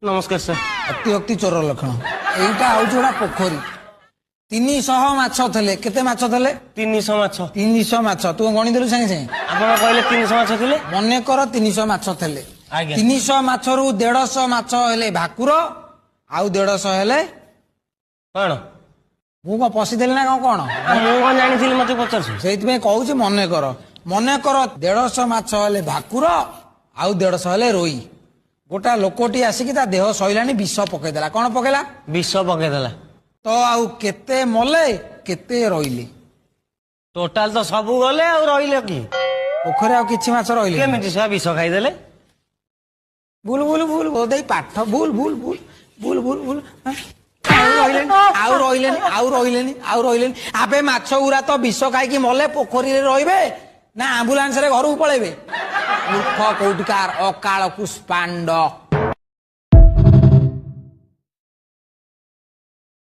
नमस्कार सर। अतिभक्ति चोर लक्षण एटा हूँ गोटा पोखरी 300 माछ थे केते माछ थे 300 माछ 300 माछ तू गणिदेलु सागे सागे आप कहले 300 माछ थिले मन कर 300 माछ थे 300 माछ रु 150 माछ हेले भाकुर आउ 150 हेले कौन मु कौन पशिदेली ना कौन मु कौन जानी मत पचार से कहूँ मन कर 150 माछ हेले भाकुर आउ 150 हेले रोई गोटा लोकटी आसिक देह सैलानी विष पकईदेला कौन पकेला विष पकईदेला तो आउ केते मले केते रहिले टोटाल तो सब गले आ रहिले कि पोखरे आउ किछि माछ रहिले केमिति सब विष खाईदेले बुल बुल बुल बोधै पाठ bull bull bull bull bull bull आउ रहिलेनी आबे माछ उरा तो विष खाइकी मले पोखरी रे रहिबे ना आम्बुलांस रे घर को पळेबे मूर्ख कोटिकार अकाल कुष्पांड।